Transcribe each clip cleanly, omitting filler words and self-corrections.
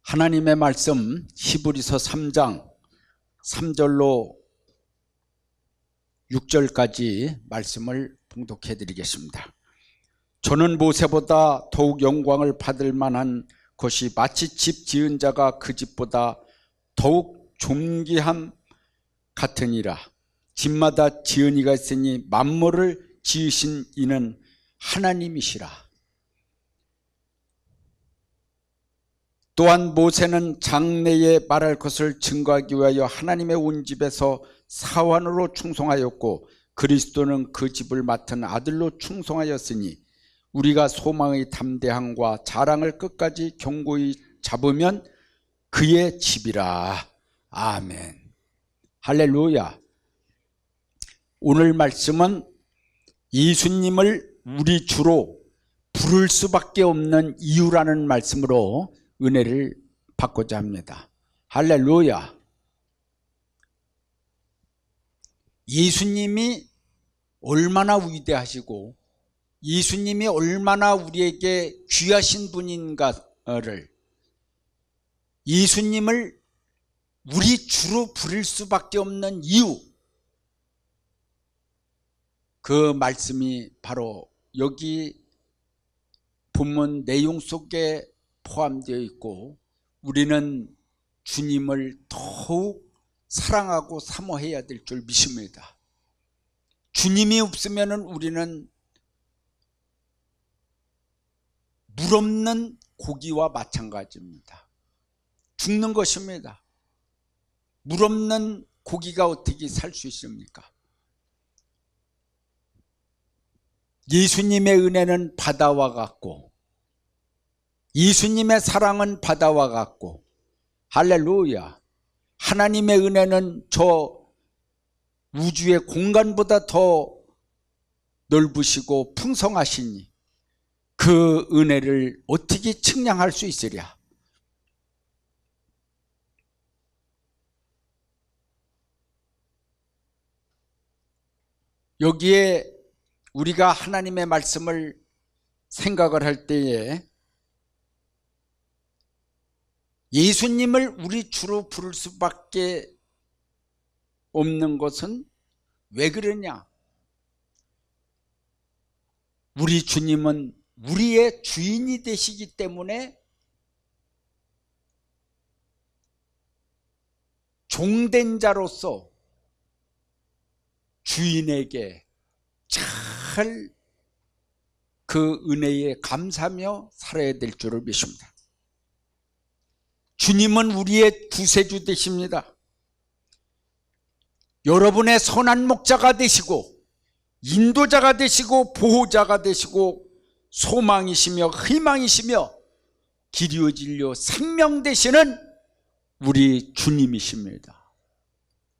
하나님의 말씀 히브리서 3장 3절로 6절까지 말씀을 봉독해 드리겠습니다. 저는 모세보다 더욱 영광을 받을 만한 것이 마치 집 지은 자가 그 집보다 더욱 존귀함 같으니라. 집마다 지은 이가 있으니 만물을 지으신 이는 하나님이시라. 또한 모세는 장래에 말할 것을 증거하기 위하여 하나님의 온 집에서 사환으로 충성하였고 그리스도는 그 집을 맡은 아들로 충성하였으니 우리가 소망의 담대함과 자랑을 끝까지 견고히 잡으면 그의 집이라. 아멘. 할렐루야. 오늘 말씀은 예수님을 우리 주로 부를 수밖에 없는 이유라는 말씀으로 은혜를 받고자 합니다. 할렐루야. 예수님이 얼마나 위대하시고 예수님이 얼마나 우리에게 귀하신 분인가를, 예수님을 우리 주로 부를 수밖에 없는 이유, 그 말씀이 바로 여기 본문 내용 속에 포함되어 있고, 우리는 주님을 더욱 사랑하고 사모해야 될 줄 믿습니다. 주님이 없으면 우리는 물 없는 고기와 마찬가지입니다. 죽는 것입니다. 물 없는 고기가 어떻게 살 수 있습니까? 예수님의 은혜는 바다와 같고 예수님의 사랑은 바다와 같고, 할렐루야. 하나님의 은혜는 저 우주의 공간보다 더 넓으시고 풍성하시니 그 은혜를 어떻게 측량할 수 있으랴. 여기에 우리가 하나님의 말씀을 생각을 할 때에 예수님을 우리 주로 부를 수밖에 없는 것은 왜 그러냐? 우리 주님은 우리의 주인이 되시기 때문에 종된 자로서 주인에게 잘 그 은혜에 감사하며 살아야 될 줄을 믿습니다. 주님은 우리의 구세주 되십니다. 여러분의 선한 목자가 되시고 인도자가 되시고 보호자가 되시고 소망이시며 희망이시며 길이요 진리요 생명 되시는 우리 주님이십니다.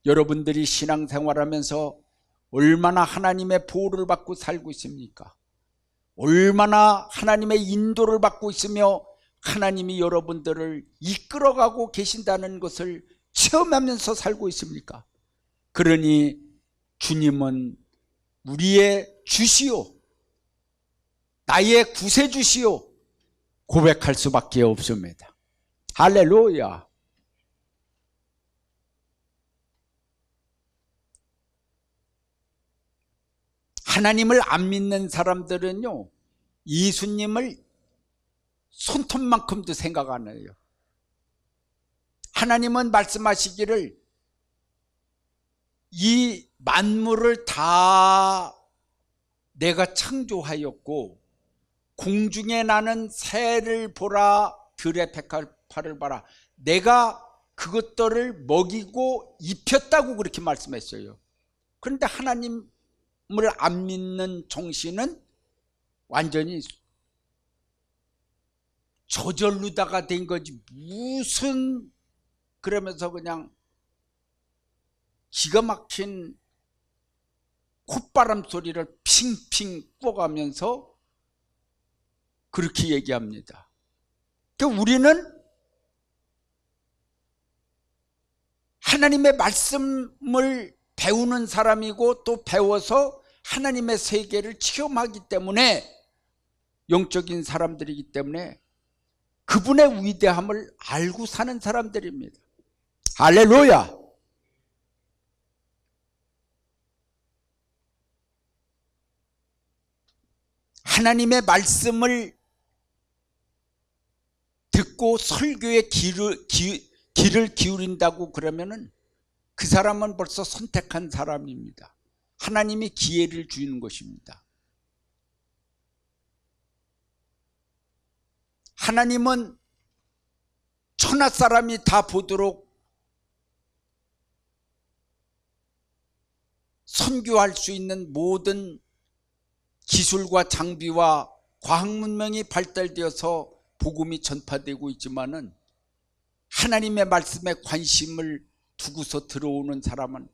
여러분들이 신앙생활하면서 얼마나 하나님의 보호를 받고 살고 있습니까? 얼마나 하나님의 인도를 받고 있으며 하나님이 여러분들을 이끌어가고 계신다는 것을 체험하면서 살고 있습니까? 그러니 주님은 우리의 주시오, 나의 구세주시오 고백할 수밖에 없습니다. 할렐루야. 하나님을 안 믿는 사람들은요, 예수님을 손톱만큼도 생각 안 해요. 하나님은 말씀하시기를 이 만물을 다 내가 창조하였고 공중에 나는 새를 보라, 들의 백합화를 봐라, 내가 그것들을 먹이고 입혔다고 그렇게 말씀했어요. 그런데 하나님을 안 믿는 정신은 완전히 저절로다가 된 거지, 무슨, 그러면서 그냥 기가 막힌 콧바람 소리를 핑핑 꿔가면서 그렇게 얘기합니다. 그러니까 우리는 하나님의 말씀을 배우는 사람이고 또 배워서 하나님의 세계를 체험하기 때문에 영적인 사람들이기 때문에 그분의 위대함을 알고 사는 사람들입니다. 할렐루야. 하나님의 말씀을 듣고 설교에 귀를 기울인다고 그러면은 그 사람은 벌써 선택한 사람입니다. 하나님이 기회를 주는 것입니다. 하나님은 천하 사람이 다 보도록 선교할 수 있는 모든 기술과 장비와 과학 문명이 발달되어서 복음이 전파되고 있지만은 하나님의 말씀에 관심을 두고서 들어오는 사람은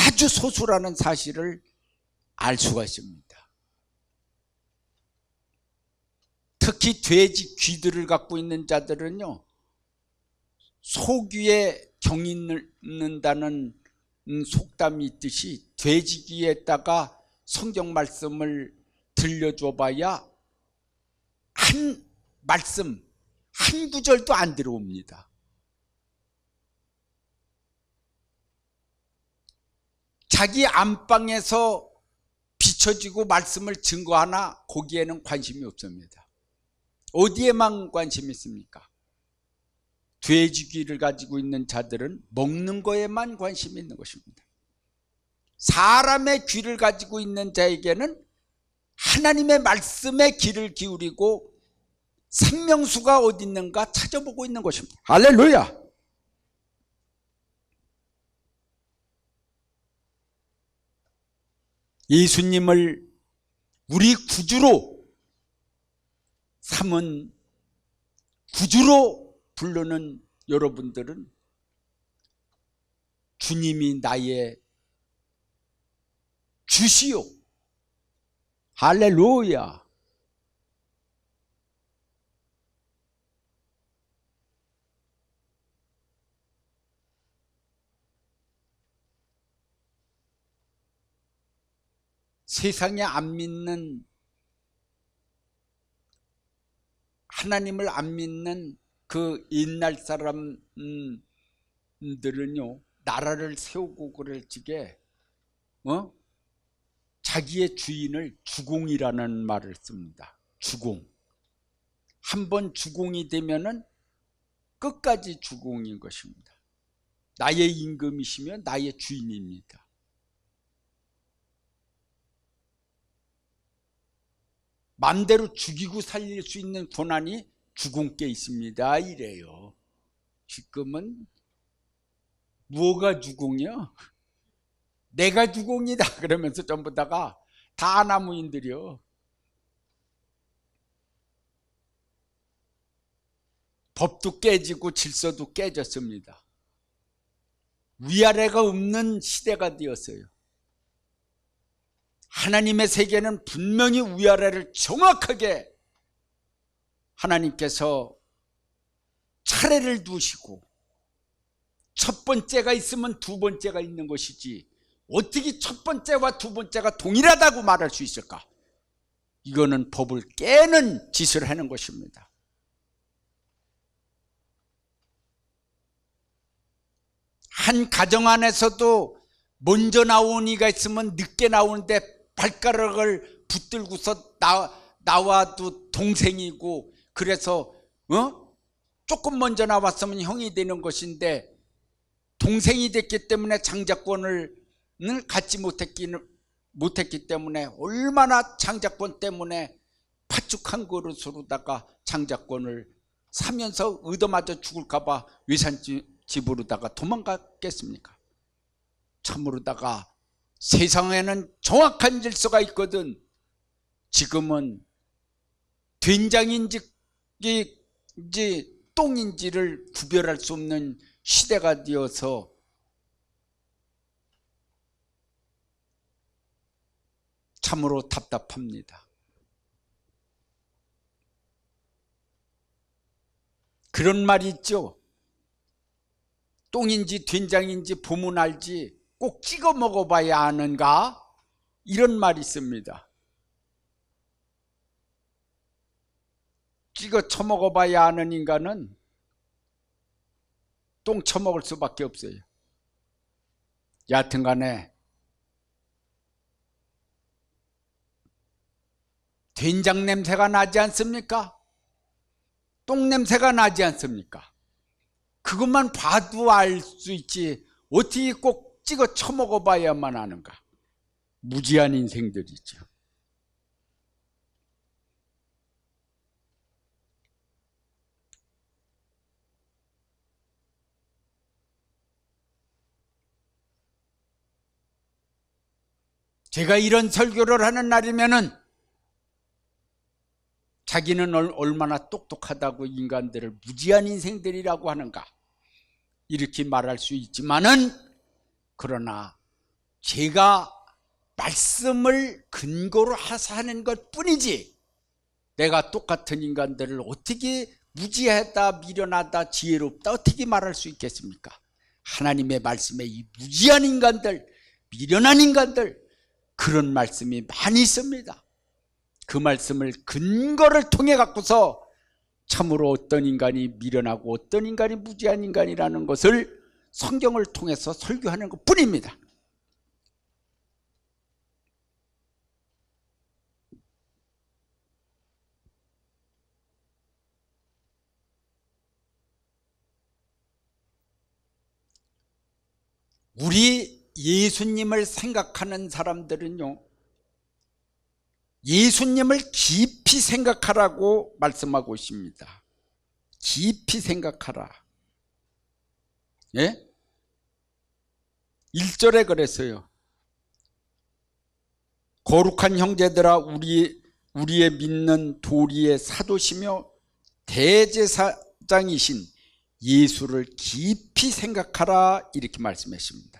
아주 소수라는 사실을 알 수가 있습니다. 특히 돼지 귀들을 갖고 있는 자들은요, 소귀에 경이 있는다는 속담이 있듯이 돼지 귀에다가 성경 말씀을 들려줘 봐야 한 말씀, 한 구절도 안 들어옵니다. 자기 안방에서 비춰지고 말씀을 증거하나 거기에는 관심이 없습니다. 어디에만 관심이 있습니까? 돼지 귀를 가지고 있는 자들은 먹는 거에만 관심이 있는 것입니다. 사람의 귀를 가지고 있는 자에게는 하나님의 말씀에 귀를 기울이고 생명수가 어디 있는가 찾아보고 있는 것입니다. 할렐루야. 예수님을 우리 구주로 삼은, 구주로 부르는 여러분들은 주님이 나의 주시오. 할렐루야. 세상에 안 믿는, 하나님을 안 믿는 그 옛날 사람들은요, 나라를 세우고 그럴 적에 자기의 주인을 주공이라는 말을 씁니다. 주공. 한번 주공이 되면은 끝까지 주공인 것입니다. 나의 임금이시며 나의 주인입니다. 마음대로 죽이고 살릴 수 있는 권한이 주공께 있습니다. 이래요. 지금은 뭐가 주공이요? 내가 주공이다 그러면서 전부 다가 다 나무인들이요. 법도 깨지고 질서도 깨졌습니다. 위아래가 없는 시대가 되었어요. 하나님의 세계는 분명히 위아래를 정확하게 하나님께서 차례를 두시고 첫 번째가 있으면 두 번째가 있는 것이지 어떻게 첫 번째와 두 번째가 동일하다고 말할 수 있을까? 이거는 법을 깨는 짓을 하는 것입니다. 한 가정 안에서도 먼저 나온 이가 있으면 늦게 나오는데 발가락을 붙들고서 나와도 동생이고, 그래서 조금 먼저 나왔으면 형이 되는 것인데 동생이 됐기 때문에 장자권을 갖지 못했기 때문에 얼마나 장자권 때문에 파죽한 그릇으로다가 장자권을 사면서 얻어맞아 죽을까 봐 외산집으로다가 도망갔겠습니까? 참으로다가 세상에는 정확한 질서가 있거든. 지금은 된장인지 똥인지를 구별할 수 없는 시대가 되어서 참으로 답답합니다. 그런 말이 있죠. 똥인지 된장인지 보면 알지 꼭 찍어 먹어봐야 아는가? 이런 말이 있습니다. 찍어 처먹어봐야 하는 인간은 똥 처먹을 수밖에 없어요. 여하튼간에 된장 냄새가 나지 않습니까? 똥 냄새가 나지 않습니까? 그것만 봐도 알 수 있지 어떻게 꼭 찍어 처먹어봐야만 하는가? 무지한 인생들이죠. 제가 이런 설교를 하는 날이면은 자기는 얼마나 똑똑하다고 인간들을 무지한 인생들이라고 하는가 이렇게 말할 수 있지만은, 그러나 제가 말씀을 근거로 해서 하는 것 뿐이지 내가 똑같은 인간들을 어떻게 무지하다, 미련하다, 지혜롭다 어떻게 말할 수 있겠습니까? 하나님의 말씀에 이 무지한 인간들, 미련한 인간들, 그런 말씀이 많이 있습니다. 그 말씀을 근거를 통해 갖고서 참으로 어떤 인간이 미련하고 어떤 인간이 무지한 인간이라는 것을 성경을 통해서 설교하는 것 뿐입니다. 우리 예수님을 생각하는 사람들은요, 예수님을 깊이 생각하라고 말씀하고 있습니다. 깊이 생각하라. 예? 1절에 그랬어요. 거룩한 형제들아, 우리의 믿는 도리의 사도시며 대제사장이신 예수를 깊이 생각하라, 이렇게 말씀했습니다.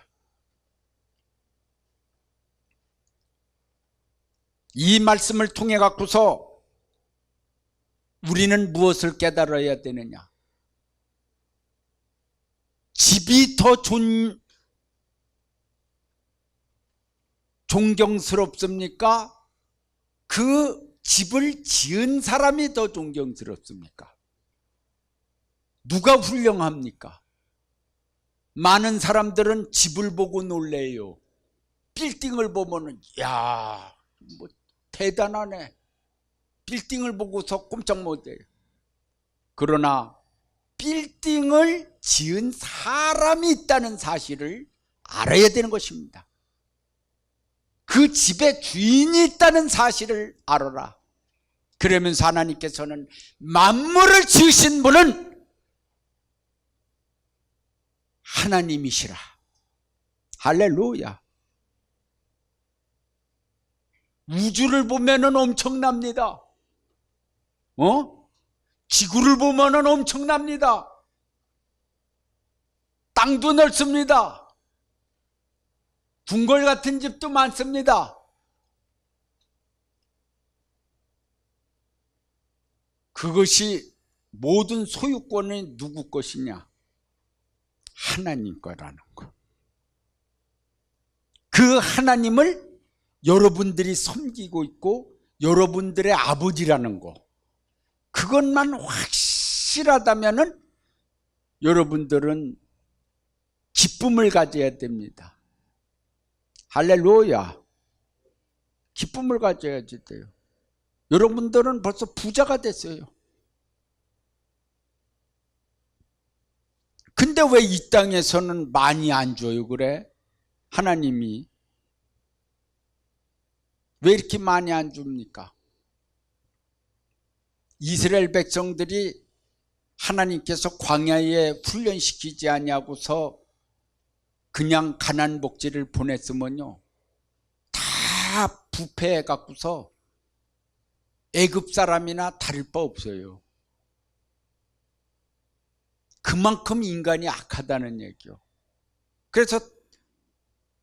이 말씀을 통해 갖고서 우리는 무엇을 깨달아야 되느냐? 집이 더 존경스럽습니까? 그 집을 지은 사람이 더 존경스럽습니까? 누가 훌륭합니까? 많은 사람들은 집을 보고 놀래요. 빌딩을 보면은 야, 뭐 대단하네. 빌딩을 보고서 꼼짝 못해요. 그러나 빌딩을 지은 사람이 있다는 사실을 알아야 되는 것입니다. 그 집에 주인이 있다는 사실을 알아라. 그러면서 하나님께서는 만물을 지으신 분은 하나님이시라. 할렐루야. 우주를 보면은 엄청납니다. 지구를 보면은 엄청납니다. 땅도 넓습니다. 궁궐 같은 집도 많습니다. 그것이 모든 소유권이 누구 것이냐? 하나님 거라는 거. 그 하나님을 여러분들이 섬기고 있고 여러분들의 아버지라는 거, 그것만 확실하다면은 여러분들은 기쁨을 가져야 됩니다. 할렐루야. 기쁨을 가져야지 돼요. 여러분들은 벌써 부자가 됐어요. 근데 왜 이 땅에서는 많이 안 줘요? 그래? 하나님이 왜 이렇게 많이 안 줍니까? 이스라엘 백성들이 하나님께서 광야에 훈련시키지 아니하고서 그냥 가나안 복지를 보냈으면요, 다 부패해 갖고서 애굽 사람이나 다를 바 없어요. 그만큼 인간이 악하다는 얘기요. 그래서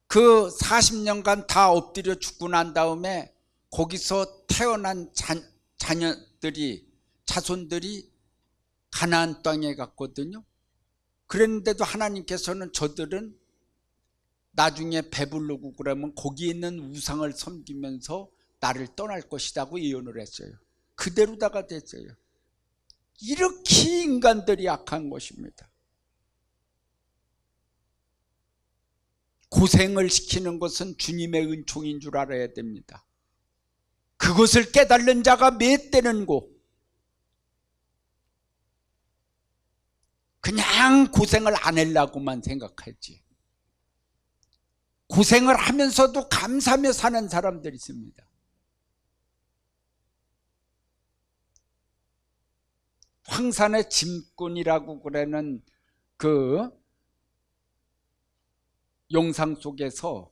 그 40년간 다 엎드려 죽고 난 다음에 거기서 태어난 자손들이 가나안 땅에 갔거든요. 그랬는데도 하나님께서는 저들은 나중에 배부르고 그러면 거기에 있는 우상을 섬기면서 나를 떠날 것이라고 예언을 했어요. 그대로다가 됐어요. 이렇게 인간들이 악한 것입니다. 고생을 시키는 것은 주님의 은총인 줄 알아야 됩니다. 그것을 깨달는 자가 몇 되는고 그냥 고생을 안 하려고만 생각하지. 고생을 하면서도 감사하며 사는 사람들이 있습니다. 황산의 짐꾼이라고 그러는 그 영상 속에서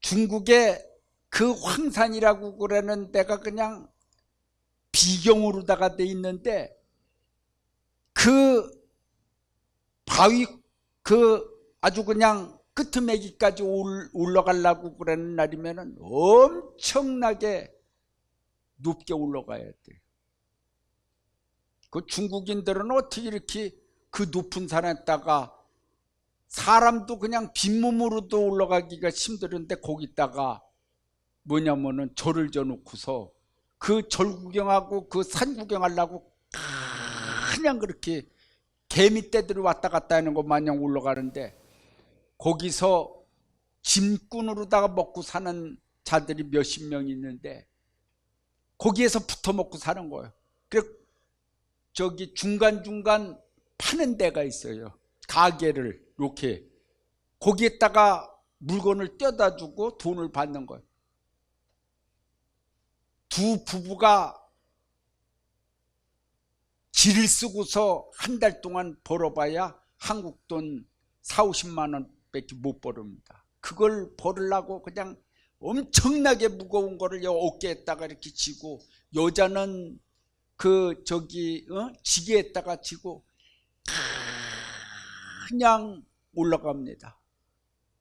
중국의 그 황산이라고 그러는 데가 그냥 비경으로다가 돼 있는데 그 바위 그 아주 그냥 끄트매기까지 올라가려고 그러는 날이면은 엄청나게 높게 올라가야 돼. 그 중국인들은 어떻게 이렇게 그 높은 산에다가 사람도 그냥 빈몸으로도 올라가기가 힘들은데 거기다가 뭐냐면은 절을 져놓고서 그 절 구경하고 그 산 구경하려고 그냥 그렇게 개미떼들이 왔다 갔다 하는 것 마냥 올라가는데 거기서 짐꾼으로다가 먹고 사는 자들이 몇십 명 있는데 거기에서 붙어 먹고 사는 거예요. 그래서 저기 중간중간 파는 데가 있어요. 가게를 이렇게 거기에다가 물건을 떼다 주고 돈을 받는 거예요. 두 부부가 지를 쓰고서 한 달 동안 벌어봐야 한국 돈 40~50만 원밖에 못 벌습니다. 그걸 벌으려고 그냥 엄청나게 무거운 거를 어깨에다가 이렇게 지고 여자는 그 저기 지게에다가 지고 그냥 올라갑니다.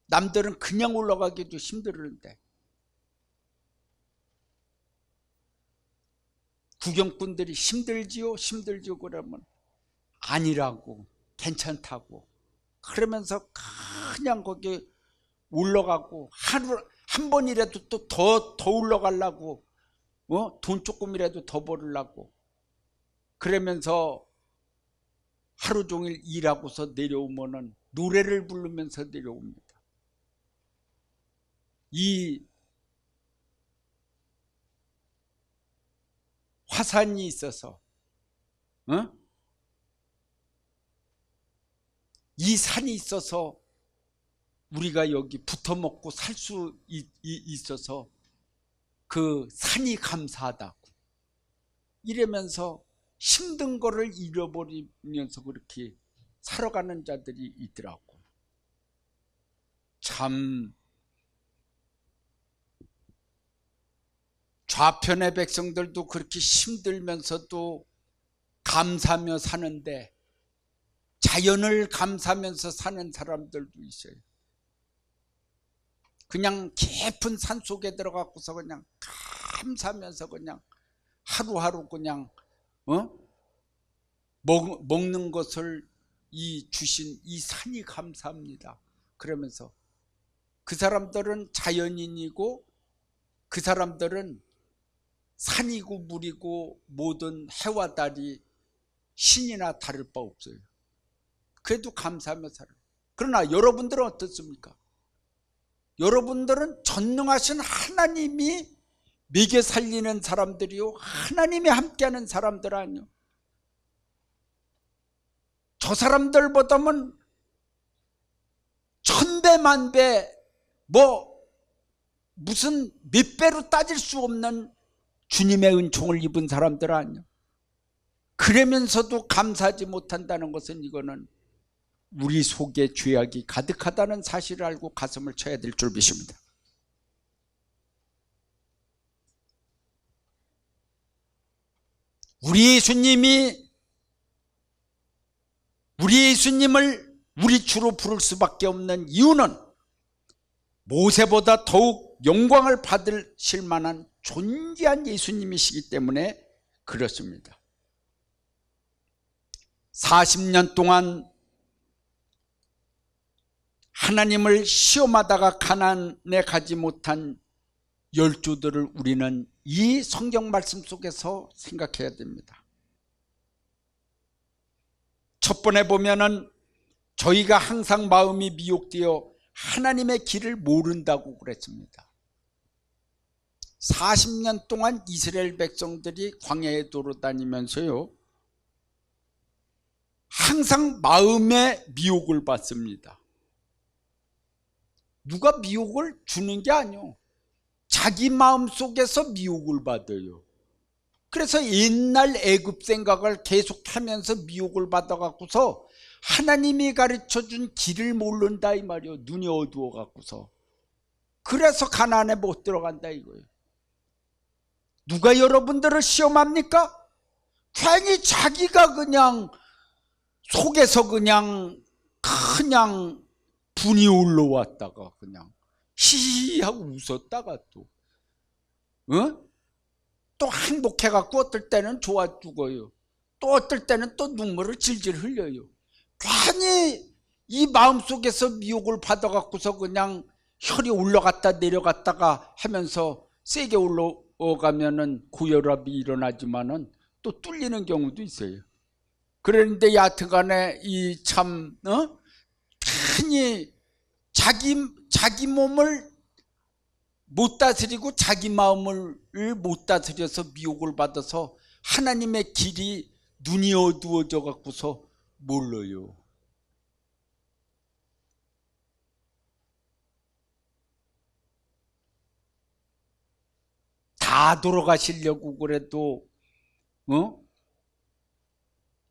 남들은 그냥 올라가기도 힘들는데 구경꾼들이 힘들지요 그러면 아니라고 괜찮다고 그러면서 그냥 거기 올라가고 하루 한 번이라도 또 더 올라가려고 돈 조금이라도 더 벌으려고 그러면서 하루 종일 일하고서 내려오면은 노래를 부르면서 내려옵니다. 이 화산이 있어서 이 산이 있어서 우리가 여기 붙어 먹고 살 수 있어서 그 산이 감사하다고 이러면서 힘든 거를 잃어버리면서 그렇게 살아가는 자들이 있더라고. 참 좌편의 백성들도 그렇게 힘들면서도 감사하며 사는데 자연을 감사하면서 사는 사람들도 있어요. 그냥 깊은 산 속에 들어가고서 그냥 감사하면서 그냥 하루하루 그냥 먹는 것을 주신 이 산이 감사합니다. 그러면서 그 사람들은 자연인이고 그 사람들은 산이고 물이고 모든 해와 달이 신이나 다를 바 없어요. 그래도 감사하며 살아요. 그러나 여러분들은 어떻습니까? 여러분들은 전능하신 하나님이 먹여 살리는 사람들이요 하나님이 함께하는 사람들 아니요. 저 사람들보다는 천배 만배 무슨 몇 배로 따질 수 없는 주님의 은총을 입은 사람들 아니요. 그러면서도 감사하지 못한다는 것은 이거는 우리 속에 죄악이 가득하다는 사실을 알고 가슴을 쳐야 될 줄 믿습니다. 우리 예수님을 우리 주로 부를 수밖에 없는 이유는 모세보다 더욱 영광을 받으실 만한 존귀한 예수님이시기 때문에 그렇습니다. 40년 동안 하나님을 시험하다가 가나안에 가지 못한 열조들을 우리는 이 성경 말씀 속에서 생각해야 됩니다. 첫 번에 보면은 저희가 항상 마음이 미혹되어 하나님의 길을 모른다고 그랬습니다. 40년 동안 이스라엘 백성들이 광야에 돌아다니면서요, 항상 마음의 미혹을 받습니다. 누가 미혹을 주는 게 아니요, 자기 마음 속에서 미혹을 받아요. 그래서 옛날 애굽 생각을 계속하면서 미혹을 받아갖고서 하나님이 가르쳐준 길을 모른다 이 말이요. 눈이 어두워 갖고서. 그래서 가나안에 못 들어간다 이거예요. 누가 여러분들을 시험합니까? 괜히 자기가 그냥 속에서 그냥 분이 올라왔다가 그냥 히히 하고 웃었다가 또 또 행복해갖고 어떨 때는 좋아 죽어요. 또 어떨 때는 또 눈물을 질질 흘려요. 괜히 이 마음속에서 미혹을 받아갖고서 그냥 혈이 올라갔다 내려갔다가 하면서 세게 올라가면은 고혈압이 일어나지만은 또 뚫리는 경우도 있어요. 그런데 여하튼간에 이 참 괜히 자기 몸을 못 다스리고 자기 마음을 못 다스려서 미혹을 받아서 하나님의 길이 눈이 어두워져 갖고서 몰라요. 다 돌아가시려고 그래도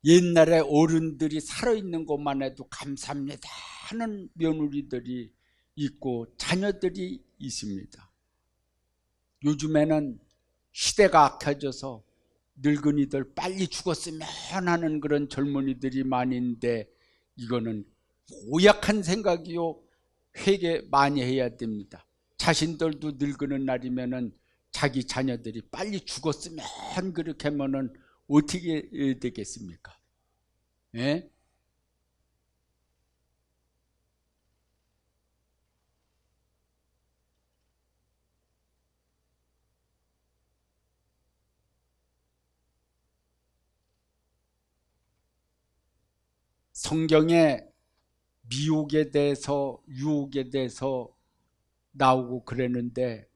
옛날에 어른들이 살아있는 것만 해도 감사합니다 하는 며느리들이 있고 자녀들이 있습니다. 요즘에는 시대가 악해져서 늙은이들 빨리 죽었으면 하는 그런 젊은이들이 많은데 이거는 고약한 생각이요. 회개 많이 해야 됩니다. 자신들도 늙는 날이면은 자기 자녀들이 빨리 죽었으면 그렇게 하면은 어떻게 되겠습니까? 예? 성경에 미혹에 대해서 유혹에 대해서 나오고 그랬는데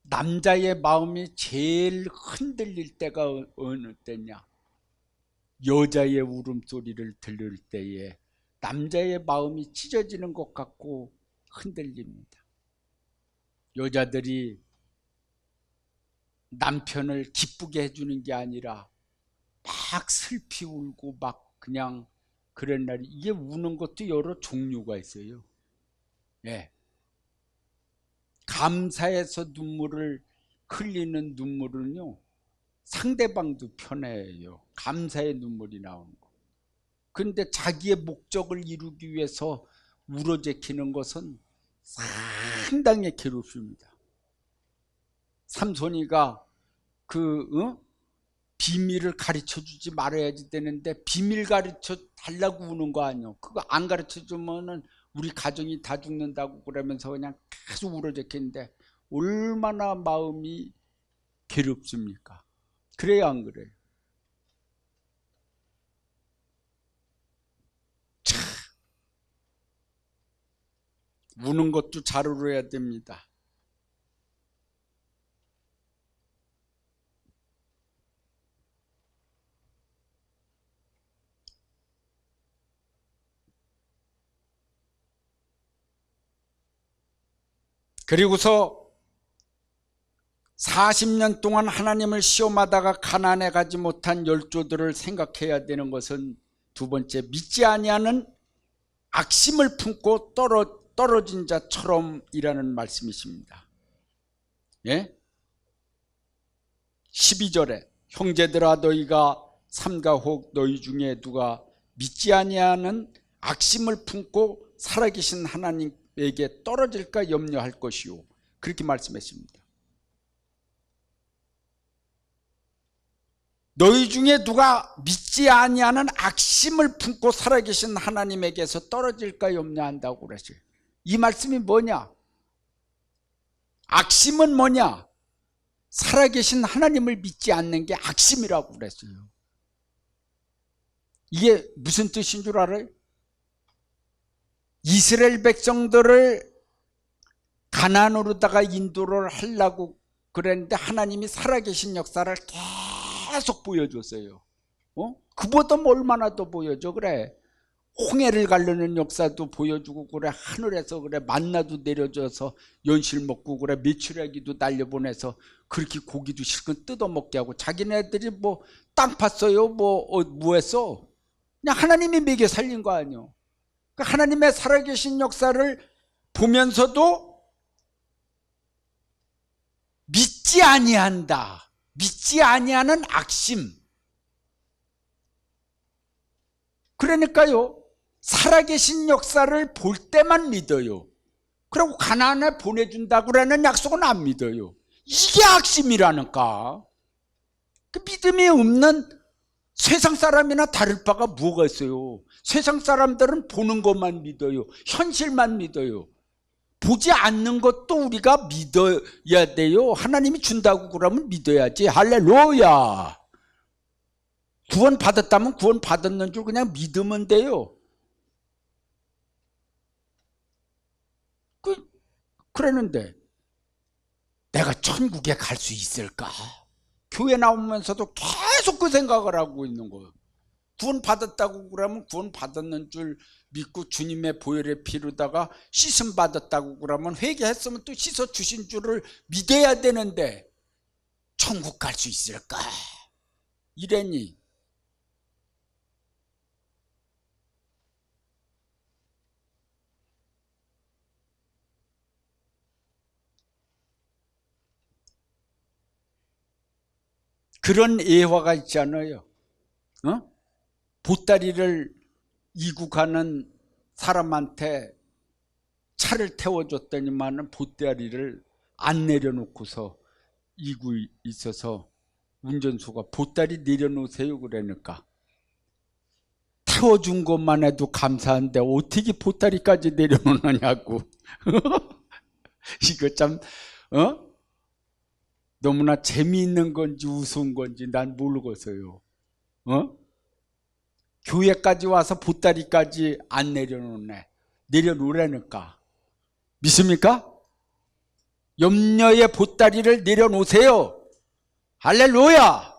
남자의 마음이 제일 흔들릴 때가 어느 때냐? 여자의 울음소리를 들을 때에 남자의 마음이 찢어지는 것 같고 흔들립니다. 여자들이 남편을 기쁘게 해주는 게 아니라 막 슬피 울고 막 그냥 그런 날이, 이게 우는 것도 여러 종류가 있어요. 예. 감사해서 눈물을 흘리는 눈물은요, 상대방도 편해요. 감사의 눈물이 나오는 거. 그런데 자기의 목적을 이루기 위해서 울어제키는 것은 상당히 괴롭습니다. 삼손이가 비밀을 가르쳐 주지 말아야지 되는데 비밀 가르쳐 달라고 우는 거 아니에요. 그거 안 가르쳐 주면은 우리 가정이 다 죽는다고 그러면서 그냥 계속 울어제키는데 얼마나 마음이 괴롭습니까? 그래요, 안 그래요? 참, 우는 것도 잘 울어야 됩니다. 그리고서 40년 동안 하나님을 시험하다가 가나안에 가지 못한 열조들을 생각해야 되는 것은 두 번째, 믿지 아니하는 악심을 품고 떨어진 자처럼이라는 말씀이십니다. 예? 12절에 형제들아 너희가 삼가 혹 너희 중에 누가 믿지 아니하는 악심을 품고 살아계신 하나님에게 떨어질까 염려할 것이요, 그렇게 말씀했습니다. 너희 중에 누가 믿지 아니하는 악심을 품고 살아계신 하나님에게서 떨어질까 염려한다고 그랬어요. 이 말씀이 뭐냐? 악심은 뭐냐? 살아계신 하나님을 믿지 않는 게 악심이라고 그랬어요. 이게 무슨 뜻인 줄 알아요? 이스라엘 백성들을 가나안으로다가 인도를 하려고 그랬는데 하나님이 살아계신 역사를 계속 보여줬어요. 그보다 얼마나 더 보여줘. 그래, 홍해를 가르는 역사도 보여주고, 그래, 하늘에서 그래 만나도 내려줘서 연실 먹고, 그래 메추라기도 날려보내서 그렇게 고기도 실컷 뜯어먹게 하고, 자기네들이 뭐 땅 팠어요, 뭐 했어? 그냥 하나님이 먹여 살린 거 아니요. 그러니까 하나님의 살아계신 역사를 보면서도 믿지 아니한다, 믿지 아니하는 악심. 그러니까요, 살아계신 역사를 볼 때만 믿어요. 그리고 가나안에 보내준다고 그러는 약속은 안 믿어요. 이게 악심이라니까. 그 믿음이 없는 세상 사람이나 다를 바가 뭐가 있어요. 세상 사람들은 보는 것만 믿어요. 현실만 믿어요. 보지 않는 것도 우리가 믿어야 돼요. 하나님이 준다고 그러면 믿어야지. 할렐루야. 구원 받았다면 구원 받았는 줄 그냥 믿으면 돼요. 그러는데 내가 천국에 갈 수 있을까? 교회 나오면서도 계속 그 생각을 하고 있는 거예요. 구원 받았다고 그러면 구원 받았는 줄 믿고 주님의 보혈의 피로다가 씻음 받았다고 그러면, 회개했으면 또 씻어 주신 줄을 믿어야 되는데 천국 갈 수 있을까? 이래니 그런 예화가 있잖아요. 보따리를 이국하는 사람한테 차를 태워줬더니만은 보따리를 안 내려놓고서 이고 있어서 운전수가 보따리 내려놓으세요 그러니까, 태워준 것만 해도 감사한데 어떻게 보따리까지 내려놓느냐고. 이거 참 너무나 재미있는 건지 우스운 건지 난 모르겠어요. 교회까지 와서 보따리까지 안 내려놓네. 내려놓으라니까. 믿습니까? 염려의 보따리를 내려놓으세요. 할렐루야.